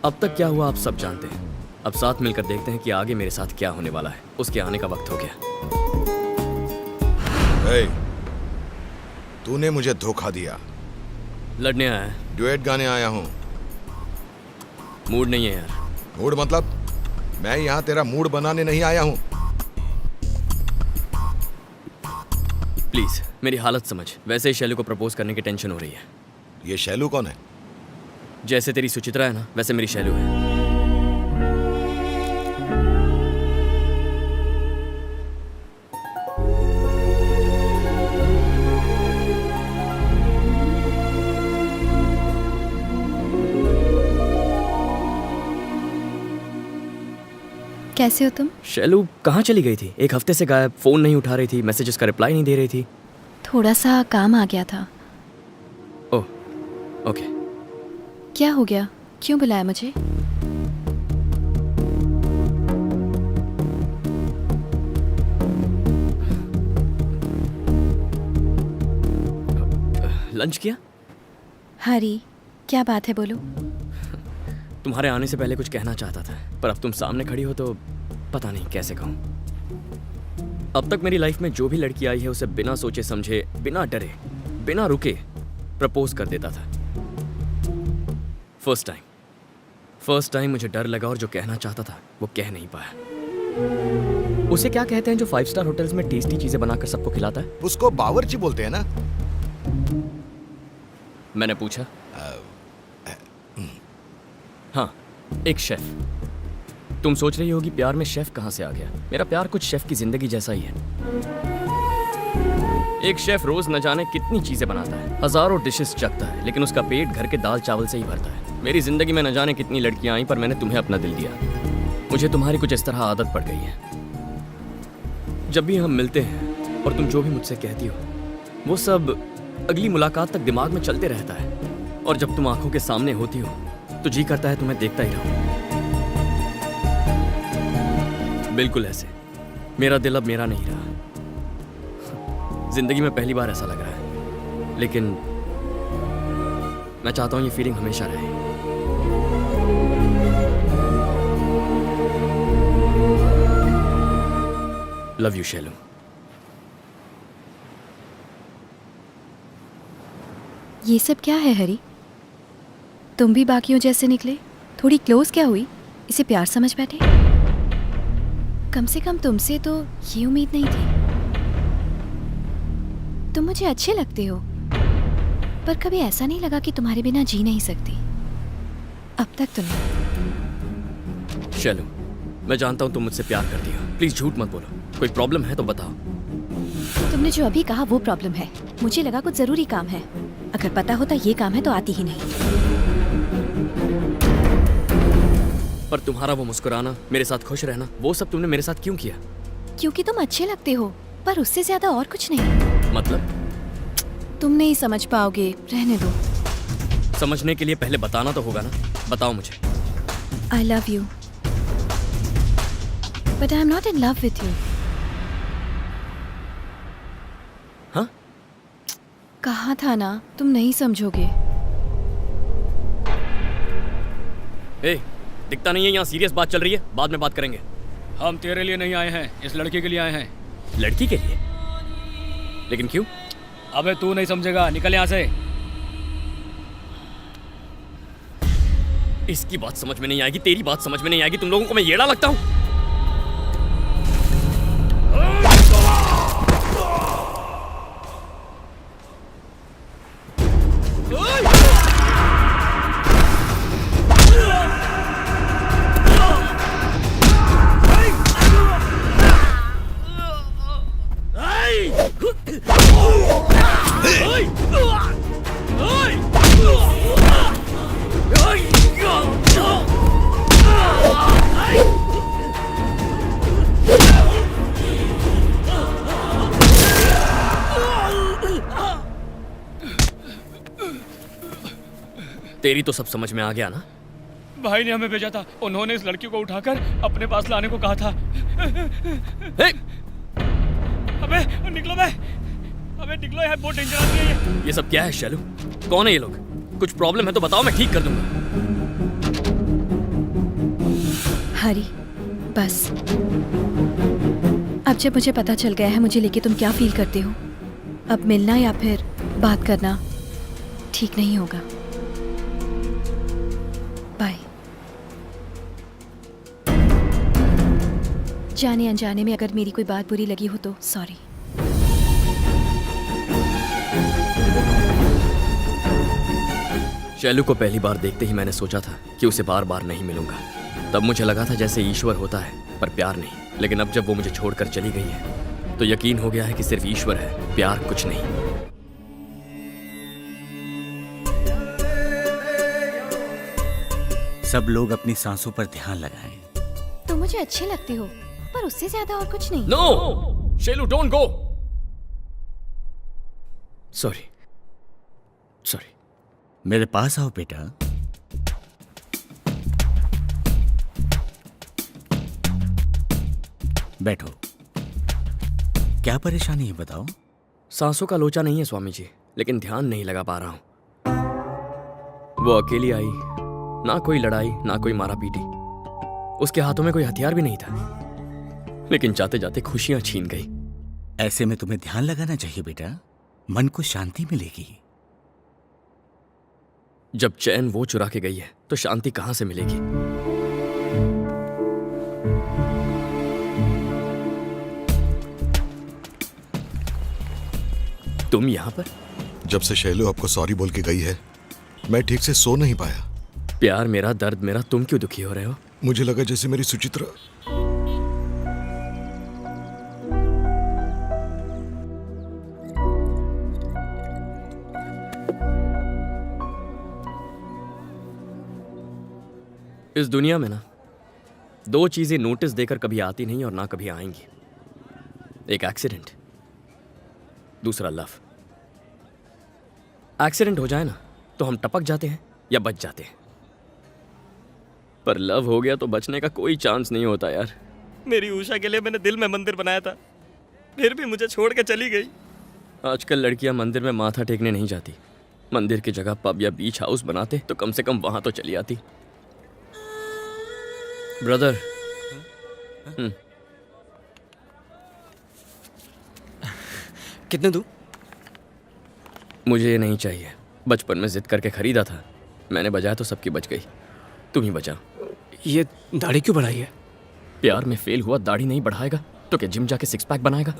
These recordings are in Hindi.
अब तक क्या हुआ आप सब जानते हैं। अब साथ मिलकर देखते हैं कि आगे मेरे साथ क्या होने वाला है। उसके आने का वक्त हो गया। hey, तूने मुझे धोखा दिया। लड़ने आया है। डुएट गाने आया हूँ। मूड नहीं है यार। मूड मतलब? मैं यहाँ तेरा मूड बनाने नहीं आया हूँ। प्लीज मेरी हालत समझ। वैसे ही शैलू को प्रपोज करने की टेंशन हो रही है। ये शैलू कौन है? जैसे तेरी सुचित्रा है ना, वैसे मेरी शैलू है। कैसे हो तुम? शैलू कहाँ चली गई थी? एक हफ्ते से गायब। फोन नहीं उठा रही थी, मैसेजेस का रिप्लाई नहीं दे रही थी। थोड़ा सा काम आ गया था। Oh okay. क्या हो गया? क्यों बुलाया मुझे? लंच किया? हरी, क्या बात है, बोलो। तुम्हारे आने से पहले कुछ कहना चाहता था, पर अब तुम सामने खड़ी हो तो पता नहीं कैसे कहूँ। अब तक मेरी लाइफ में जो भी लड़की आई है उसे बिना सोचे समझे, बिना डरे, बिना रुके प्रपोज कर देता था। फर्स्ट टाइम मुझे डर लगा और जो कहना चाहता था वो कह नहीं पाया। उसे क्या कहते हैं जो 5 स्टार होटल्स में टेस्टी चीजें बनाकर सबको खिलाता है? उसको बावर्ची बोलते हैं ना। मैंने पूछा। हाँ, एक शेफ। तुम सोच रही होगी प्यार में शेफ कहाँ से आ गया। मेरा प्यार कुछ शेफ की जिंदगी जैसा ही है। एक शेफ रोज न जाने कितनी चीजें बनाता है, हजारों डिशेस चखता है, लेकिन उसका पेट घर के दाल चावल से ही भरता है। मेरी जिंदगी में न जाने कितनी लड़कियां आई, पर मैंने तुम्हें अपना दिल दिया। मुझे तुम्हारी कुछ इस तरह आदत पड़ गई है। जब भी हम मिलते हैं और तुम जो भी मुझसे कहती हो वो सब अगली मुलाकात तक दिमाग में चलते रहता है, और जब तुम आंखों के सामने होती हो तो जी करता है तुम्हें देखता ही रहूं। बिल्कुल ऐसे मेरा दिल अब मेरा नहीं रहा। जिंदगी में पहली बार ऐसा लग रहा है, लेकिन मैं चाहता हूं ये फीलिंग हमेशा रहे। Love you Shailu. ये सब क्या है हरी? तुम भी बाकियों जैसे निकले। थोड़ी क्लोज क्या हुई? इसे प्यार समझ बैठे? कम से कम तुमसे तो ये उम्मीद नहीं थी। तुम मुझे अच्छे लगते हो, पर कभी ऐसा नहीं लगा कि तुम्हारे बिना जी नहीं सकती। अब तक तो नहीं। शैलू, मैं जानता हूं तुम मुझसे प्यार करती हो। प्लीज झूठ मत बोलो। कोई प्रॉब्लम है तो बताओ। तुमने जो अभी कहा वो प्रॉब्लम है। मुझे लगा कुछ जरूरी काम है। अगर पता होता ये काम है तो आती ही नहीं। पर तुम्हारा वो मुस्कुराना, मेरे साथ खुश रहना, वो सब तुमने मेरे साथ क्यों किया? क्योंकि तुम अच्छे लगते हो, पर उससे ज्यादा और कुछ नहीं। मतलब? तुम नहीं समझ पाओगे, रहने दो। समझने के लिए पहले बताना तो होगा ना। बताओ मुझे। I love you, but I am not in love with you. हाँ? कहा था ना, तुम नहीं समझोगे। ए, दिखता नहीं है यहाँ सीरियस बात चल रही है। बाद में बात करेंगे। हम तेरे लिए नहीं आए हैं, इस लड़की के लिए आए हैं। लड़की के लिए? लेकिन क्यों? अबे तू नहीं समझेगा, निकल यहाँ से। इसकी बात समझ में नहीं आएगी, तेरी बात समझ में नहीं आएगी। तुम लोगों को मैं येड़ा लगता हूँ? तेरी तो सब समझ में आ गया ना? भाई ने हमें भेजा था। उन्होंने इस लड़की को उठाकर अपने पास लाने को कहा था। हे! अबे निकलो बे। अबे निकलो, यार बहुत डेंजर आदमी है ये सब क्या है शैलू? कौन है ये लोग? कुछ प्रॉब्लम है तो बताओ, मैं ठीक कर दूंगा। हरी, बस अब जब मुझे पता चल गया है मुझे लेके तुम क्या फील करते हो, अब मिलना या फिर बात करना ठीक नहीं होगा। बाय। जाने अनजाने में अगर मेरी कोई बात बुरी लगी हो तो सॉरी। शैलू को पहली बार देखते ही मैंने सोचा था कि उसे बार बार नहीं मिलूंगा। तब मुझे लगा था जैसे ईश्वर होता है पर प्यार नहीं। लेकिन अब जब वो मुझे छोड़कर चली गई है तो यकीन हो गया है कि सिर्फ ईश्वर है, प्यार कुछ नहीं। सब लोग अपनी सांसों पर ध्यान लगाएं। तुम मुझे अच्छे लगते हो पर उससे ज्यादा और कुछ नहीं। No Shailu, don't go. Sorry sorry. मेरे पास आओ बेटा। बैठो। क्या परेशानी है बताओ? सांसों का लोचा नहीं है स्वामी जी, लेकिन ध्यान नहीं लगा पा रहा हूं। वो अकेली आई, ना कोई लड़ाई ना कोई मारा पीटी। उसके हाथों में कोई हथियार भी नहीं था, लेकिन जाते जाते खुशियां छीन गई। ऐसे में तुम्हें ध्यान लगाना चाहिए बेटा, मन को शांति मिलेगी। जब चैन वो चुरा के गई है तो शांति कहां से मिलेगी? तुम यहां पर? जब से शैलू आपको सॉरी बोल के गई है मैं ठीक से सो नहीं पाया। प्यार मेरा, दर्द मेरा, तुम क्यों दुखी हो रहे हो? मुझे लगा जैसे मेरी सुचित्रा इस दुनिया में ना दो चीजें नोटिस देकर कभी आती नहीं और ना कभी आएंगी। एक एक्सीडेंट, दूसरा लव। एक्सीडेंट हो जाए ना तो हम टपक जाते हैं या बच जाते हैं, पर लव हो गया तो बचने का कोई चांस नहीं होता यार। मेरी उषा के लिए मैंने दिल में मंदिर बनाया था, फिर भी मुझे छोड़ के चली गई। आजकल लड़कियां मंदिर में माथा टेकने नहीं जाती, मंदिर की जगह पब या बीच हाउस बनाते तो कम से कम वहां तो चली आती। ब्रदर, कितने दूं? मुझे ये नहीं चाहिए। बचपन में जिद करके खरीदा था, मैंने बजाया तो सबकी बच गई। तुम ही बचा। ये दाढ़ी क्यों बढ़ाई है? प्यार में फेल हुआ दाढ़ी नहीं बढ़ाएगा तो क्या जिम जाके सिक्स पैक बनाएगा?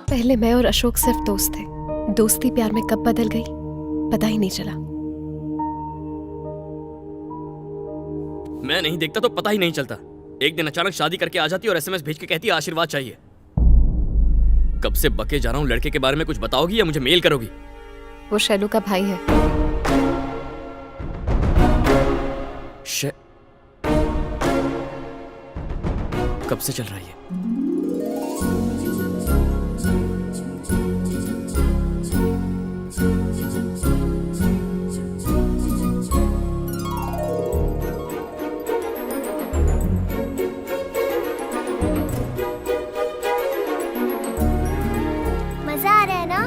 पहले मैं और अशोक सिर्फ दोस्त थे। दोस्ती प्यार में कब बदल गई पता ही नहीं चला। मैं नहीं देखता तो पता ही नहीं चलता। एक दिन अचानक शादी करके आ जाती और एसएमएस भेज के कहती आशीर्वाद चाहिए। कब से बके जा रहा हूं, लड़के के बारे में कुछ बताओगी या मुझे मेल करोगी? वो शैलू का भाई है। कब से चल रहा है ये? मजा आ रहा है ना?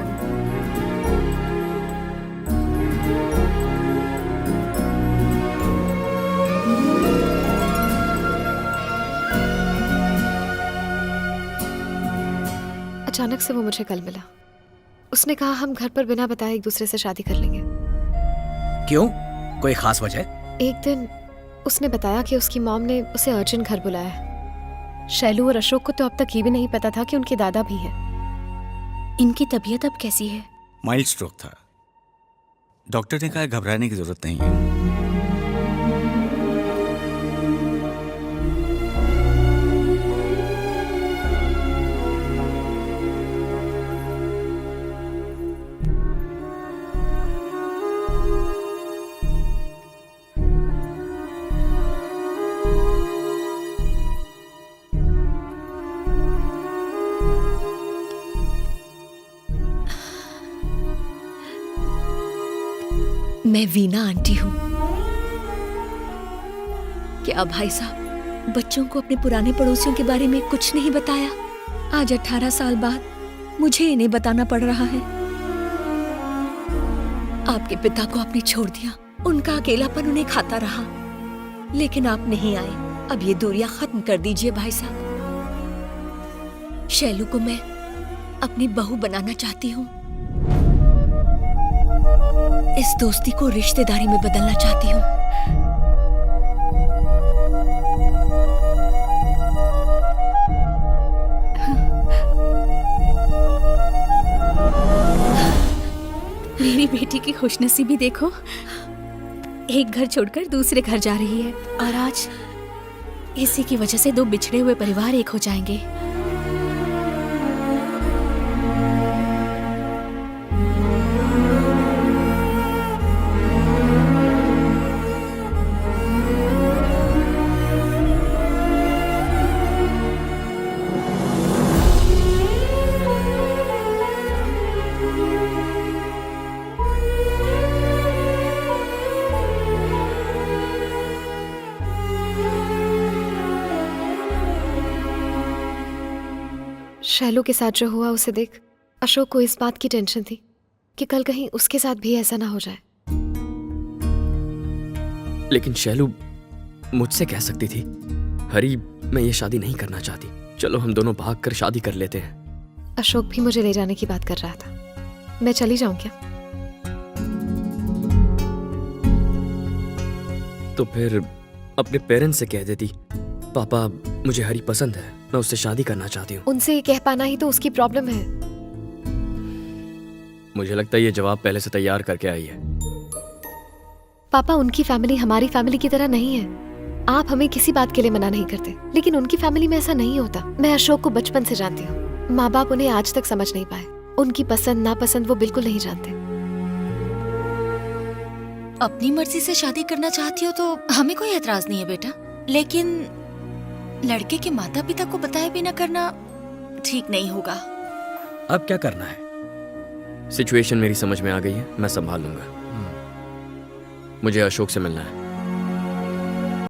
अचानक से वो मुझे कल मिला। उसने कहा हम घर पर बिना बताए एक दूसरे से शादी कर लेंगे। क्यों? कोई खास वजह? एक दिन उसने बताया कि उसकी मॉम ने उसे अर्जेंट घर बुलाया है। शैलू और अशोक को तो अब तक ये भी नहीं पता था कि उनके दादा भी हैं। इनकी तबीयत अब कैसी है? माइल्ड स्ट्रोक था। डॉक्टर ने कहा घबराने की जरूरत नहीं है। मैं वीना आंटी हूँ। क्या भाई साहब बच्चों को अपने पुराने पड़ोसियों के बारे में कुछ नहीं बताया? आज 18 साल बाद मुझे इन्हें बताना पड़ रहा है। आपके पिता को आपने छोड़ दिया, उनका अकेलापन उन्हें खाता रहा, लेकिन आप नहीं आए। अब ये दूरियां खत्म कर दीजिए भाई साहब। शैलू को मैं अपनी बहू बनाना चाहती हूँ। इस दोस्ती को रिश्तेदारी में बदलना चाहती हूँ। मेरी बेटी की खुशनसीबी देखो, एक घर छोड़कर दूसरे घर जा रही है और आज इसी की वजह से दो बिछड़े हुए परिवार एक हो जाएंगे। शैलू के साथ जो हुआ उसे देख अशोक को इस बात की टेंशन थी कि कल कहीं उसके साथ भी ऐसा ना हो जाए। लेकिन शैलू मुझसे कह सकती थी, हरी मैं ये शादी नहीं करना चाहती, चलो हम दोनों भाग कर शादी कर लेते हैं। अशोक भी मुझे ले जाने की बात कर रहा था। मैं चली जाऊं क्या? तो फिर अपने पेरेंट्स से कह देती, पापा मुझे हरी पसंद है, मैं उससे शादी करना चाहती हूँ। उनसे ये कह पाना ही तो उसकी प्रॉब्लम है। मुझे लगता है ये जवाब पहले से तैयार करके आई है। पापा उनकी फैमिली हमारी फैमिली की तरह नहीं है। आप हमें किसी बात के लिए मना नहीं करते, लेकिन उनकी फैमिली में ऐसा नहीं होता। मैं अशोक को बचपन से जानती हूँ। माँ बाप उन्हें आज तक समझ नहीं पाए। उनकी पसंद नापसंद वो बिल्कुल नहीं जानते। अपनी मर्जी से शादी करना चाहती हो तो हमें कोई एतराज नहीं है बेटा, लेकिन लड़के के माता पिता को बताए बिना करना ठीक नहीं होगा। अब क्या करना है? सिचुएशन मेरी समझ में आ गई है, मैं संभाल लूंगा। मुझे अशोक से मिलना है।